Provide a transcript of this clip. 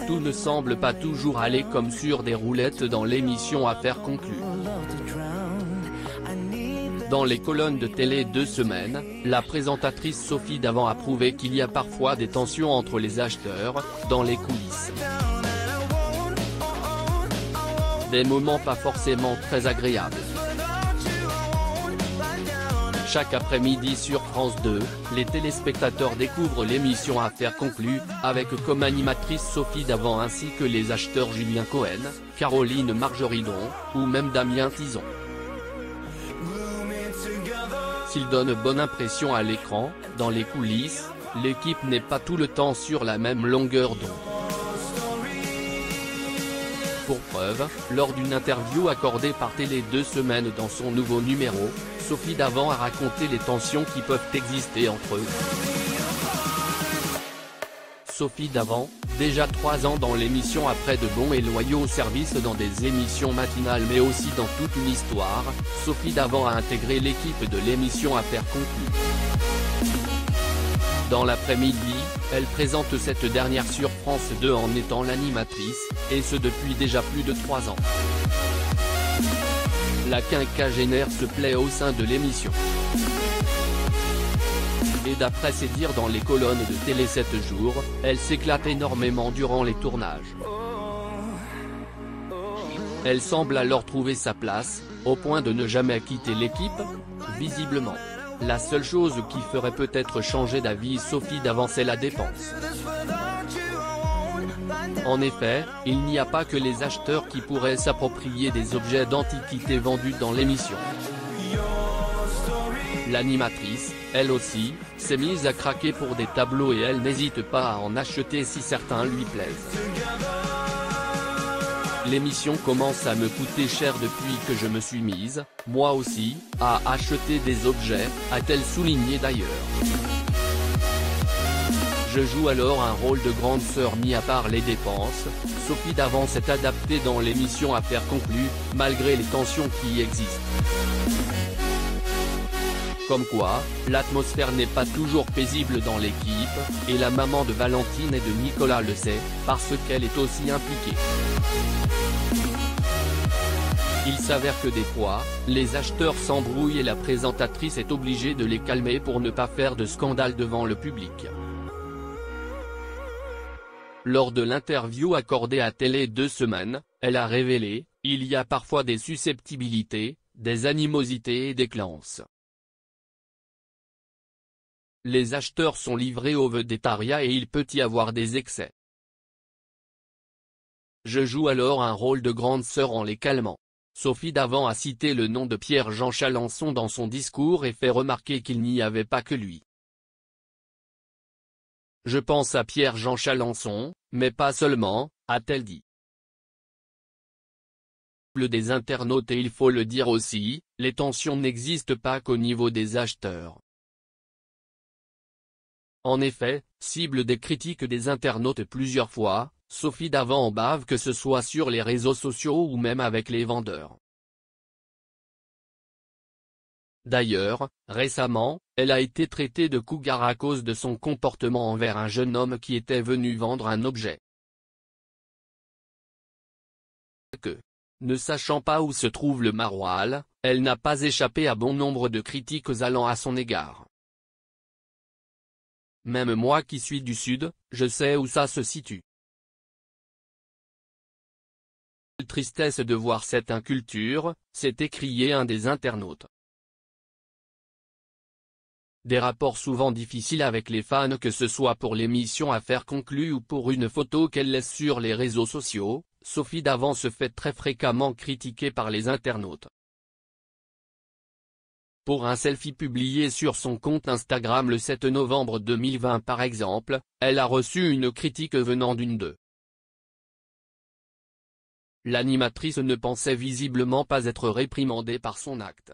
Tout ne semble pas toujours aller comme sur des roulettes dans l'émission Affaires conclues. Dans les colonnes de télé 2 semaines, la présentatrice Sophie Davant a prouvé qu'il y a parfois des tensions entre les acheteurs, dans les coulisses. Des moments pas forcément très agréables. Chaque après-midi sur France 2, les téléspectateurs découvrent l'émission Affaires conclues, avec comme animatrice Sophie Davant ainsi que les acheteurs Julien Cohen, Caroline Margeridon, ou même Damien Tison. S'ils donnent bonne impression à l'écran, dans les coulisses, l'équipe n'est pas tout le temps sur la même longueur d'onde. Pour preuve, lors d'une interview accordée par Télé 2 semaines dans son nouveau numéro, Sophie Davant a raconté les tensions qui peuvent exister entre eux. Sophie Davant, déjà 3 ans dans l'émission après de bons et loyaux services dans des émissions matinales mais aussi dans toute une histoire, Sophie Davant a intégré l'équipe de l'émission Affaires conclues. Dans l'après-midi, elle présente cette dernière sur France 2 en étant l'animatrice, et ce depuis déjà plus de 3 ans. La quinquagénaire se plaît au sein de l'émission. Et d'après ses dires dans les colonnes de Télé 7 jours, elle s'éclate énormément durant les tournages. Elle semble alors trouver sa place, au point de ne jamais quitter l'équipe, visiblement. La seule chose qui ferait peut-être changer d'avis Sophie Davant c'est la dépense. En effet, il n'y a pas que les acheteurs qui pourraient s'approprier des objets d'antiquité vendus dans l'émission. L'animatrice, elle aussi, s'est mise à craquer pour des tableaux et elle n'hésite pas à en acheter si certains lui plaisent. L'émission commence à me coûter cher depuis que je me suis mise, moi aussi, à acheter des objets, a-t-elle souligné d'ailleurs. Je joue alors un rôle de grande sœur mis à part les dépenses, Sophie Davant s'est adaptée dans l'émission Affaires conclues, malgré les tensions qui existent. Comme quoi, l'atmosphère n'est pas toujours paisible dans l'équipe, et la maman de Valentine et de Nicolas le sait, parce qu'elle est aussi impliquée. Il s'avère que des fois, les acheteurs s'embrouillent et la présentatrice est obligée de les calmer pour ne pas faire de scandale devant le public. Lors de l'interview accordée à Télé 2 semaines, elle a révélé, il y a parfois des susceptibilités, des animosités et des clances. Les acheteurs sont livrés au vedettariat et il peut y avoir des excès. Je joue alors un rôle de grande sœur en les calmant. Sophie Davant a cité le nom de Pierre-Jean Chalençon dans son discours et fait remarquer qu'il n'y avait pas que lui. Je pense à Pierre-Jean Chalençon, mais pas seulement, a-t-elle dit. Des internautes et il faut le dire aussi, les tensions n'existent pas qu'au niveau des acheteurs. En effet, cible des critiques des internautes plusieurs fois, Sophie Davant en bave que ce soit sur les réseaux sociaux ou même avec les vendeurs. D'ailleurs, récemment, elle a été traitée de cougar à cause de son comportement envers un jeune homme qui était venu vendre un objet. Ne sachant pas où se trouve le maroilles, elle n'a pas échappé à bon nombre de critiques allant à son égard. Même moi qui suis du Sud, je sais où ça se situe. Quelle tristesse de voir cette inculture, s'est écrié un des internautes. Des rapports souvent difficiles avec les fans que ce soit pour l'émission Affaires conclues ou pour une photo qu'elle laisse sur les réseaux sociaux, Sophie Davant se fait très fréquemment critiquer par les internautes. Pour un selfie publié sur son compte Instagram le 7 novembre 2020 par exemple, elle a reçu une critique venant d'une d'eux. L'animatrice ne pensait visiblement pas être réprimandée par son acte.